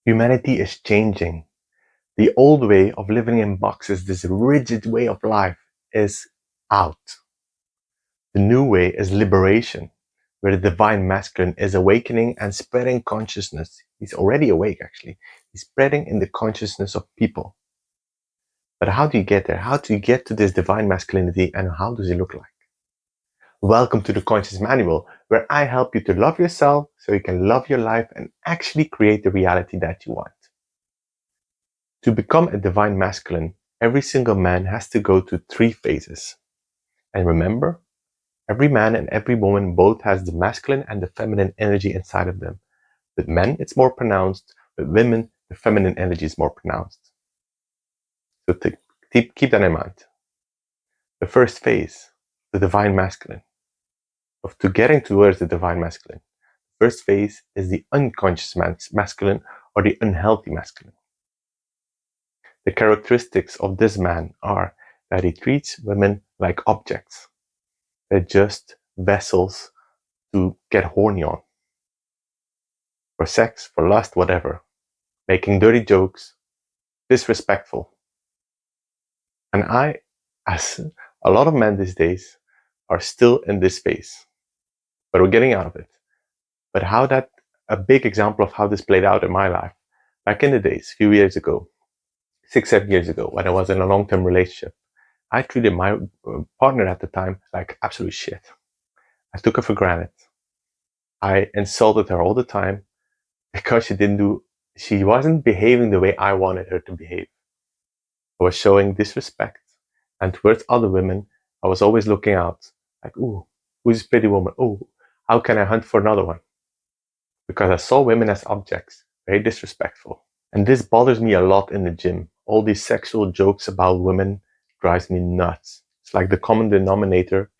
Humanity is changing. The old way of living in boxes, this rigid way of life, is out. The new way is liberation, where the divine masculine is awakening and spreading consciousness. He's already awake, actually. He's spreading in the consciousness of people. But how do you get there? How do you get to this divine masculinity, and how does it look like? Welcome to the Conscious Manual, where I help you to love yourself so you can love your life and actually create the reality that you want. To become a divine masculine, every single man has to go to 3 phases. And remember, every man and every woman both has the masculine and the feminine energy inside of them. With men, it's more pronounced. With women, the feminine energy is more pronounced. So keep that in mind. The first phase, the divine masculine. To getting towards the divine masculine, the first phase is the unconscious masculine or the unhealthy masculine. The characteristics of this man are that he treats women like objects. They're just vessels to get horny on. For sex, for lust, whatever. Making dirty jokes, disrespectful. And as a lot of men these days, are still in this phase. But we're getting out of it. But a big example of how this played out in my life. Back in the days, a few years ago, 6, 7 years ago, when I was in a long-term relationship, I treated my partner at the time like absolute shit. I took her for granted. I insulted her all the time because she wasn't behaving the way I wanted her to behave. I was showing disrespect. And towards other women, I was always looking out, like, ooh, who's this pretty woman? Oh, how can I hunt for another one? Because I saw women as objects, very disrespectful. And this bothers me a lot in the gym. All these sexual jokes about women drives me nuts. It's like the common denominator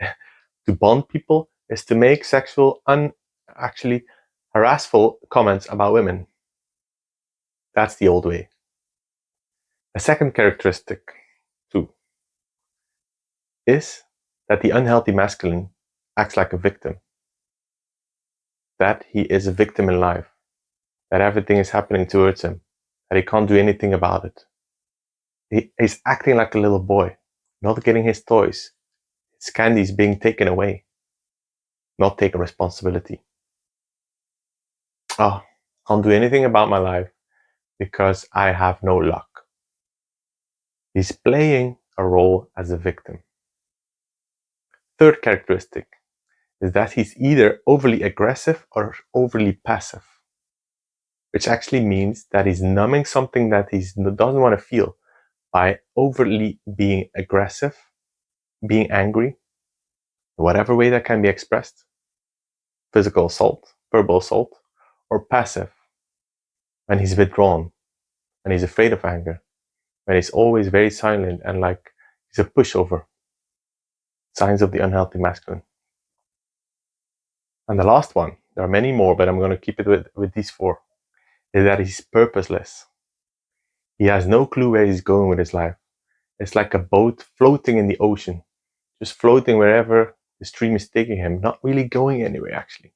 to bond people is to make sexual, actually harassful comments about women. That's the old way. A second characteristic, too, is that the unhealthy masculine acts like a victim. That he is a victim in life. That everything is happening towards him. That he can't do anything about it. He's acting like a little boy, not getting his toys. His candies being taken away. Not taking responsibility. Oh, can't do anything about my life because I have no luck. He's playing a role as a victim. Third characteristic is that he's either overly aggressive or overly passive, which actually means that he's numbing something that he doesn't want to feel by overly being aggressive, being angry, whatever way that can be expressed, physical assault, verbal assault, or passive, when he's withdrawn, when he's afraid of anger, when he's always very silent and like he's a pushover. Signs of the unhealthy masculine. And the last one, there are many more, but I'm going to keep it with these 4, is that he's purposeless. He has no clue where he's going with his life. It's like a boat floating in the ocean, just floating wherever the stream is taking him, not really going anywhere actually.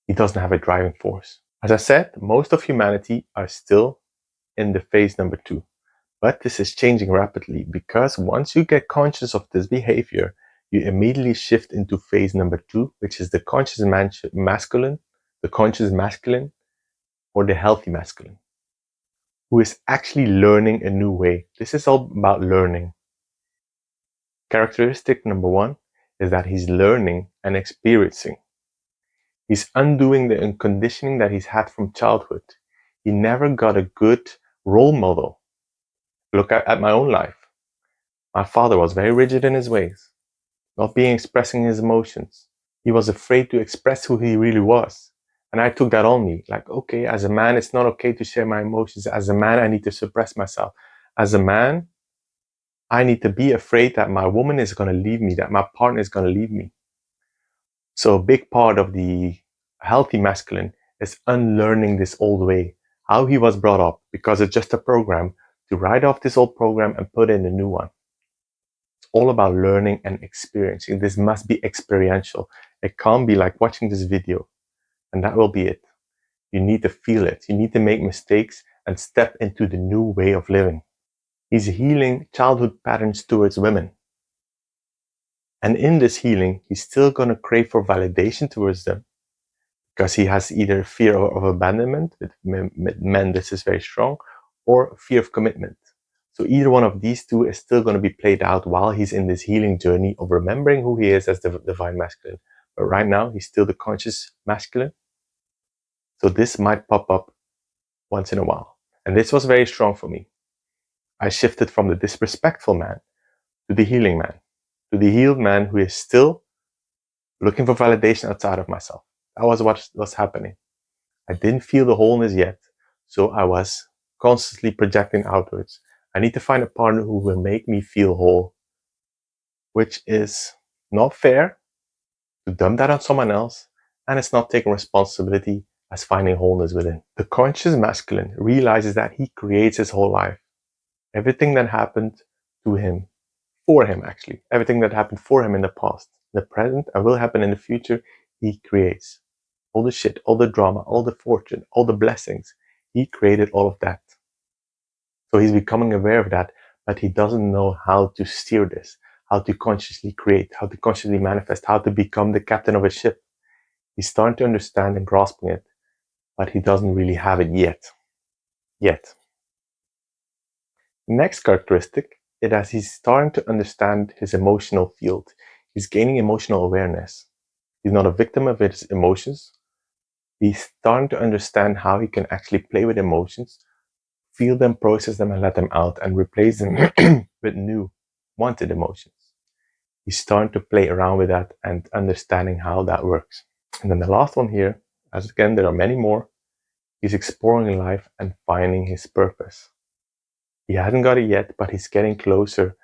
He doesn't have a driving force. As I said, most of humanity are still in the phase number 2. But this is changing rapidly because once you get conscious of this behavior, you immediately shift into phase number 2, which is the conscious masculine, or the healthy masculine, who is actually learning a new way. This is all about learning. Characteristic number 1 is that he's learning and experiencing. He's undoing the conditioning that he's had from childhood. He never got a good role model. Look at my own life. My father was very rigid in his ways, not expressing his emotions. He was afraid to express who he really was. And I took that on me. Like, okay, as a man, it's not okay to share my emotions. As a man, I need to suppress myself. As a man, I need to be afraid that my woman is going to leave me, that my partner is going to leave me. So a big part of the healthy masculine is unlearning this old way, how he was brought up, because it's just a program, to write off this old program and put in a new one. It's all about learning and experiencing. This must be experiential. It can't be like watching this video and that will be it. You need to feel it. You need to make mistakes and step into the new way of living. He's healing childhood patterns towards women. And in this healing, he's still going to crave for validation towards them because he has either fear of abandonment, with men this is very strong, or fear of commitment. So either one of these two is still going to be played out while he's in this healing journey of remembering who he is as the divine masculine. But right now, he's still the conscious masculine. So this might pop up once in a while. And this was very strong for me. I shifted from the disrespectful man to the healing man, to the healed man who is still looking for validation outside of myself. That was what was happening. I didn't feel the wholeness yet, so I was constantly projecting outwards. I need to find a partner who will make me feel whole, which is not fair to dump that on someone else, and it's not taking responsibility as finding wholeness within. The conscious masculine realizes that he creates his whole life. Everything that happened to him, for him actually, everything that happened for him in the past, the present, and will happen in the future, he creates. All the shit, all the drama, all the fortune, all the blessings. He created all of that. So he's becoming aware of that, but he doesn't know how to steer this, how to consciously create, how to consciously manifest, how to become the captain of a ship. He's starting to understand and grasping it, but he doesn't really have it yet. Next characteristic is that he's starting to understand his emotional field. He's gaining emotional awareness. He's not a victim of his emotions. He's starting to understand how he can actually play with emotions, feel them, process them, and let them out, and replace them with new, wanted emotions. He's starting to play around with that and understanding how that works. And then the last one here, as again, there are many more, he's exploring life and finding his purpose. He hasn't got it yet, but he's getting closer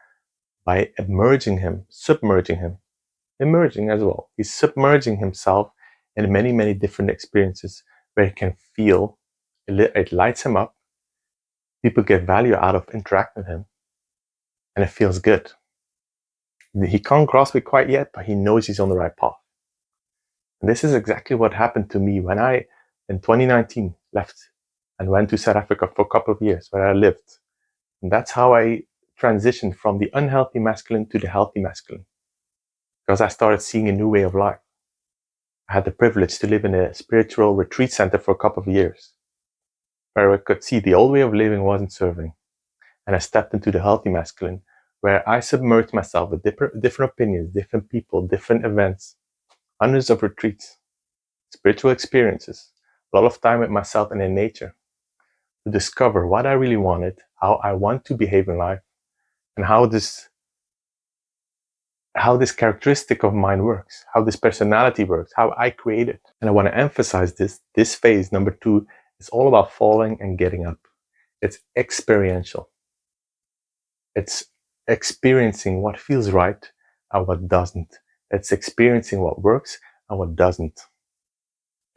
by submerging him, emerging as well. He's submerging himself in many, many different experiences where he can feel it lights him up. People get value out of interacting with him, and it feels good. He can't grasp it quite yet, but he knows he's on the right path. And this is exactly what happened to me when I, in 2019, left and went to South Africa for a couple of years where I lived. And that's how I transitioned from the unhealthy masculine to the healthy masculine, because I started seeing a new way of life. I had the privilege to live in a spiritual retreat center for a couple of years, where I could see the old way of living wasn't serving. And I stepped into the healthy masculine, where I submerged myself with different opinions, different people, different events, hundreds of retreats, spiritual experiences, a lot of time with myself and in nature, to discover what I really wanted, how I want to behave in life, and how this characteristic of mine works, how this personality works, how I create it. And I want to emphasize this phase, number 2, is all about falling and getting up. It's experiential. It's experiencing what feels right and what doesn't. It's experiencing what works and what doesn't.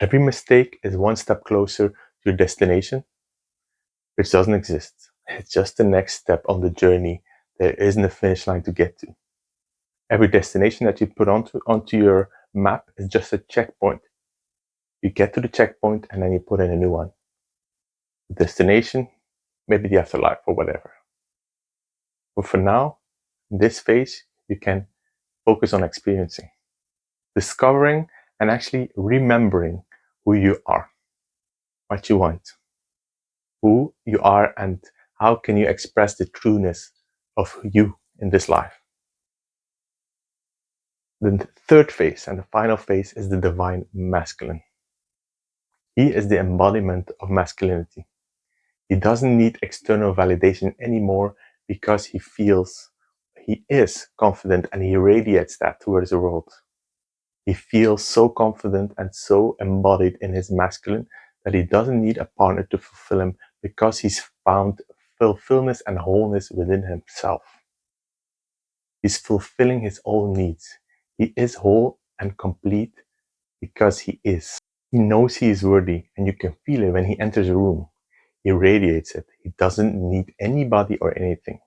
Every mistake is one step closer to your destination, which doesn't exist. It's just the next step on the journey. There isn't a finish line to get to. Every destination that you put onto your map is just a checkpoint. You get to the checkpoint and then you put in a new one. The destination, maybe the afterlife or whatever. But for now, in this phase, you can focus on experiencing, discovering, and actually remembering who you are, what you want, who you are, and how can you express the trueness of you in this life. The third phase and the final phase is the divine masculine. He is the embodiment of masculinity. He doesn't need external validation anymore because he is confident and he radiates that towards the world. He feels so confident and so embodied in his masculine that he doesn't need a partner to fulfill him because he's found fulfillment and wholeness within himself. He's fulfilling his own needs. He is whole and complete because he is. He knows he is worthy, and you can feel it when he enters a room. He radiates it. He doesn't need anybody or anything.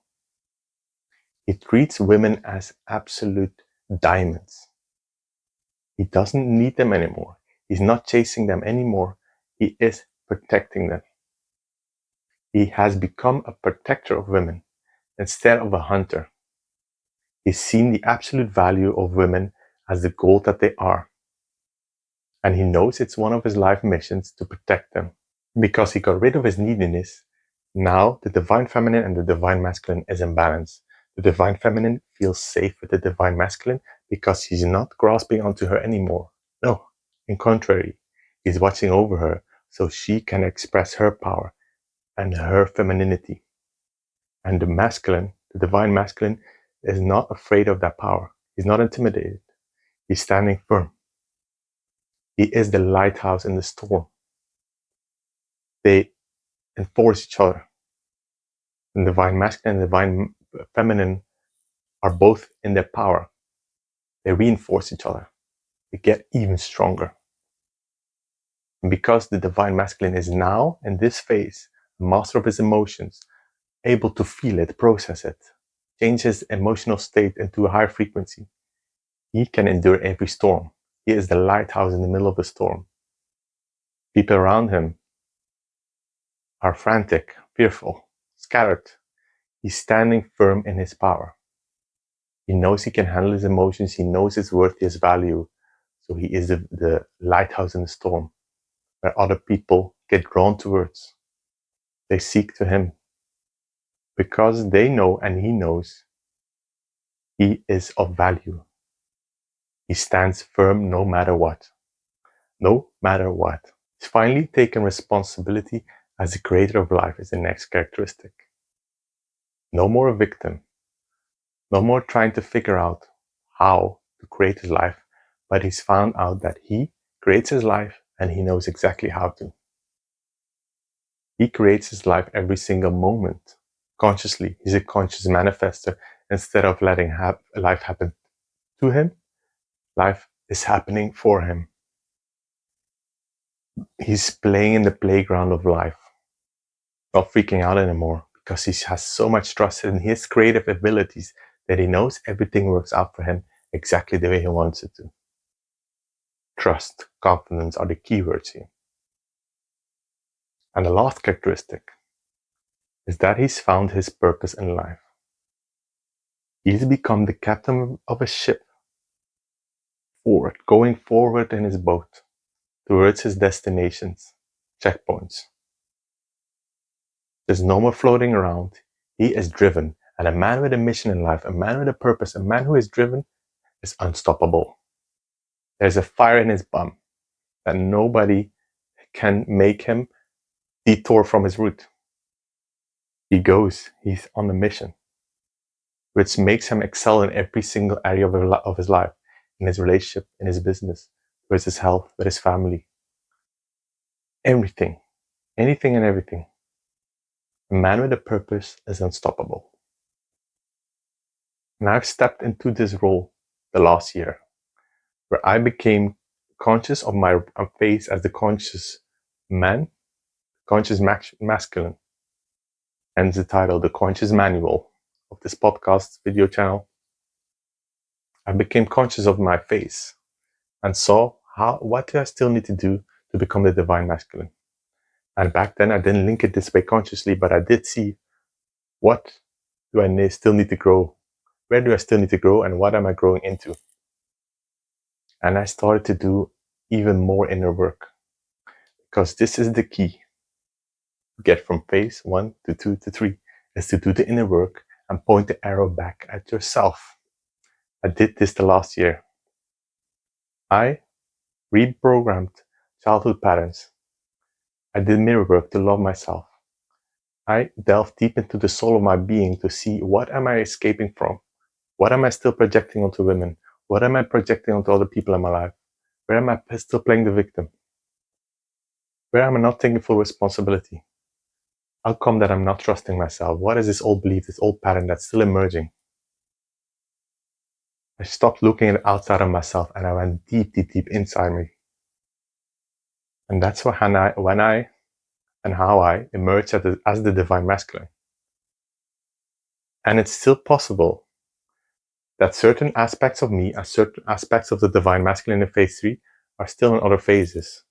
He treats women as absolute diamonds. He doesn't need them anymore. He's not chasing them anymore. He is protecting them. He has become a protector of women instead of a hunter. He's seen the absolute value of women as the gold that they are. And he knows it's one of his life missions to protect them. Because he got rid of his neediness, now the divine feminine and the divine masculine is in balance. The divine feminine feels safe with the divine masculine because he's not grasping onto her anymore. No, in contrary, he's watching over her so she can express her power and her femininity. And the masculine, the divine masculine, is not afraid of that power. He's not intimidated. He's standing firm. He is the lighthouse in the storm. They enforce each other. The divine masculine and the divine feminine are both in their power. They reinforce each other. They get even stronger. And because the divine masculine is now, in this phase, a master of his emotions, able to feel it, process it, change his emotional state into a higher frequency, he can endure every storm. He is the lighthouse in the middle of the storm. People around him are frantic, fearful, scattered. He's standing firm in his power. He knows he can handle his emotions. He knows his worth, his value. So he is the lighthouse in the storm, where other people get drawn towards. They seek to him because they know and he knows he is of value. He stands firm no matter what. No matter what. He's finally taken responsibility as the creator of life is the next characteristic. No more a victim. No more trying to figure out how to create his life, but he's found out that he creates his life and he knows exactly how to. He creates his life every single moment. Consciously, he's a conscious manifester. Instead of letting life happen to him, life is happening for him. He's playing in the playground of life, not freaking out anymore, because he has so much trust in his creative abilities that he knows everything works out for him exactly the way he wants it to. Trust, confidence are the keywords here. And the last characteristic is that he's found his purpose in life. He's become the captain of a ship, going forward in his boat towards his destinations, checkpoints. There's no more floating around. He is driven, and a man with a mission in life, a man with a purpose, a man who is driven is unstoppable. There's a fire in his bum that nobody can make him detour from his route. He's on a mission, which makes him excel in every single area of his life, in his relationship, in his business, with his health, with his family. Everything, anything and everything. A man with a purpose is unstoppable. And I've stepped into this role the last year, where I became conscious of my face as the conscious man, conscious masculine, hence the title, The Conscious Manual of this podcast video channel. I became conscious of my face and saw what do I still need to do to become the divine masculine. And back then I didn't link it this way consciously, but I did see what do I still need to grow, where do I still need to grow, and what am I growing into. And I started to do even more inner work, because this is the key to get from phase 1 to 2 to 3, is to do the inner work and point the arrow back at yourself. I did this the last year. I reprogrammed childhood patterns. I did mirror work to love myself. I delved deep into the soul of my being to see what am I escaping from? What am I still projecting onto women? What am I projecting onto other people in my life? Where am I still playing the victim? Where am I not taking full responsibility? How come that I'm not trusting myself? What is this old belief, this old pattern that's still emerging? I stopped looking at the outside of myself and I went deep, deep, deep inside me. And that's when I emerged as the divine masculine. And it's still possible that certain aspects of me, certain aspects of the divine masculine in phase 3, are still in other phases.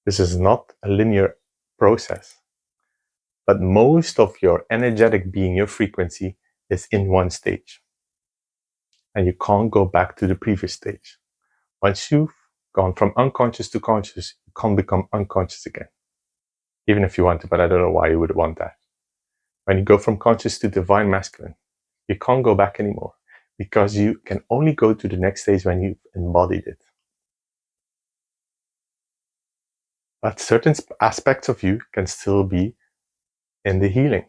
This is not a linear process, but most of your energetic being, your frequency, is in one stage. And you can't go back to the previous stage. Once you've gone from unconscious to conscious, you can't become unconscious again. Even if you want to, but I don't know why you would want that. When you go from conscious to divine masculine, you can't go back anymore because you can only go to the next stage when you've embodied it. But certain aspects of you can still be in the healing.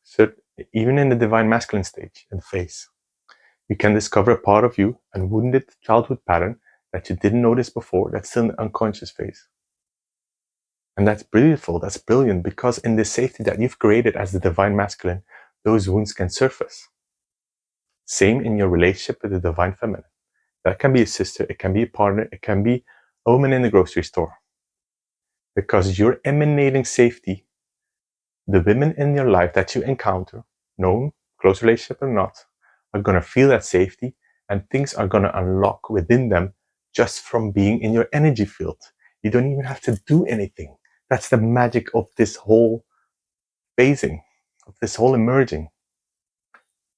So even in the divine masculine stage and phase, you can discover a part of you, a wounded childhood pattern that you didn't notice before, that's still in the unconscious phase. And that's beautiful, that's brilliant, because in the safety that you've created as the divine masculine, those wounds can surface. Same in your relationship with the divine feminine. That can be a sister, it can be a partner, it can be a woman in the grocery store. Because you're emanating safety, the women in your life that you encounter, known, close relationship or not, are going to feel that safety, and things are going to unlock within them just from being in your energy field. You don't even have to do anything. That's the magic of this whole phasing, of this whole emerging.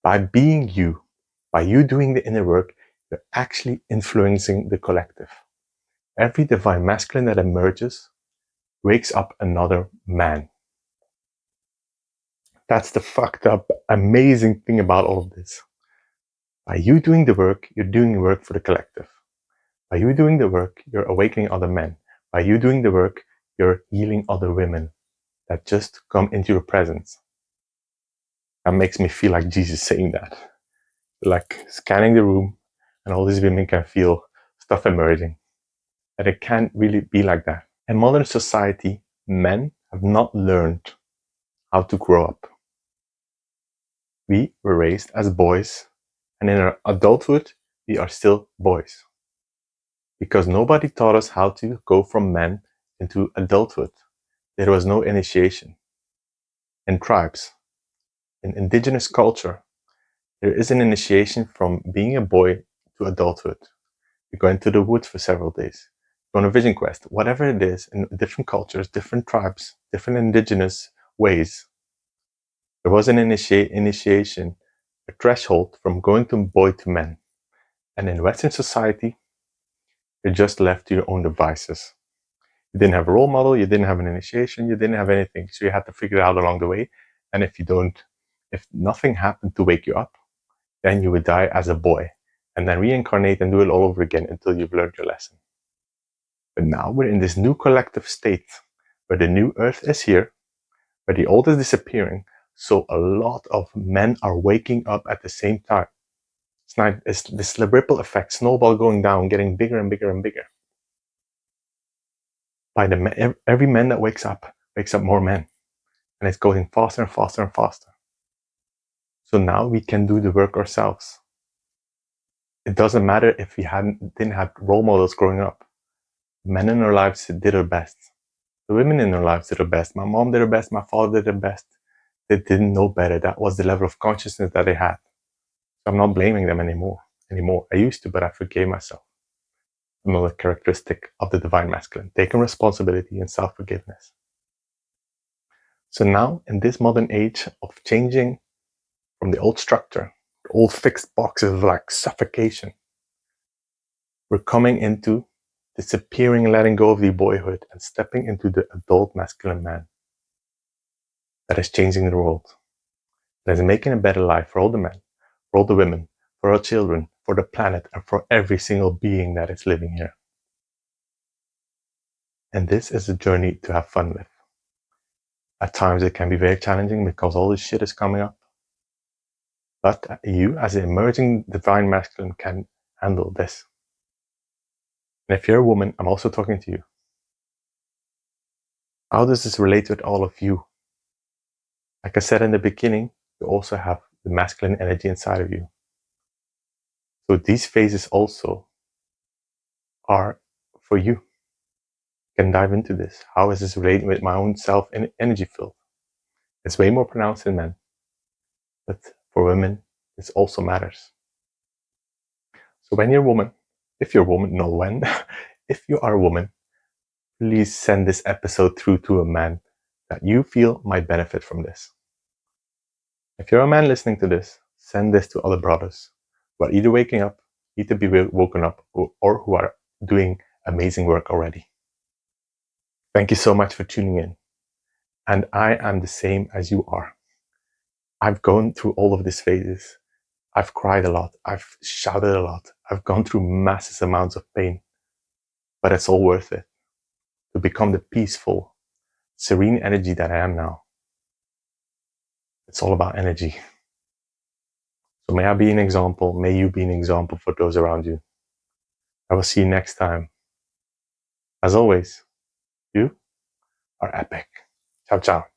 By being you, by you doing the inner work, you're actually influencing the collective. Every divine masculine that emerges wakes up another man. That's the fucked up, amazing thing about all of this. By you doing the work, you're doing the work for the collective. By you doing the work, you're awakening other men. By you doing the work, you're healing other women that just come into your presence. That makes me feel like Jesus saying that. Like scanning the room, and all these women can feel stuff emerging. And it can't really be like that. In modern society, men have not learned how to grow up. We were raised as boys, and in our adulthood, we are still boys. Because nobody taught us how to go from men into adulthood. There was no initiation. In tribes, in indigenous culture, there is an initiation from being a boy to adulthood. You go into the woods for several days, go on a vision quest, whatever it is, in different cultures, different tribes, different indigenous ways. There was an initiation, a threshold from going from boy to man. And in Western society, you're just left to your own devices. You didn't have a role model, you didn't have an initiation, you didn't have anything. So you had to figure it out along the way. And if nothing happened to wake you up, then you would die as a boy and then reincarnate and do it all over again until you've learned your lesson. But now we're in this new collective state where the new earth is here, where the old is disappearing. So a lot of men are waking up at the same time. It's this ripple effect, snowball going down, getting bigger and bigger and bigger. Every man that wakes up more men, and it's going faster and faster and faster. So now we can do the work ourselves. It doesn't matter if we didn't have role models growing up. Men in our lives did their best. The women in our lives did their best. My mom did her best. My father did their best. They didn't know better. That was the level of consciousness that they had. So I'm not blaming them anymore. I used to, but I forgave myself. Another characteristic of the divine masculine, taking responsibility and self-forgiveness. So now, in this modern age of changing from the old structure, the old fixed boxes of like suffocation, we're coming into disappearing, letting go of the boyhood and stepping into the adult masculine man that is changing the world, that is making a better life for all the men, for all the women, for our children, for the planet, and for every single being that is living here. And this is a journey to have fun with. At times it can be very challenging because all this shit is coming up. But you, as an emerging divine masculine, can handle this. And if you're a woman, I'm also talking to you. How does this relate with all of you? Like I said in the beginning, you also have the masculine energy inside of you. So these phases also are for you. You can dive into this. How is this relating with my own self and energy field? It's way more pronounced in men. But for women, this also matters. So when you're a woman, if you're a woman, not when, if you are a woman, please send this episode through to a man that you feel might benefit from this. If you're a man listening to this, send this to other brothers who are either waking up, either be woken up, or who are doing amazing work already. Thank you so much for tuning in. And I am the same as you are. I've gone through all of these phases. I've cried a lot. I've shouted a lot. I've gone through massive amounts of pain. But it's all worth it to become the peaceful, serene energy that I am now. It's all about energy. So may I be an example. May you be an example for those around you. I will see you next time. As always, you are epic. Ciao, ciao.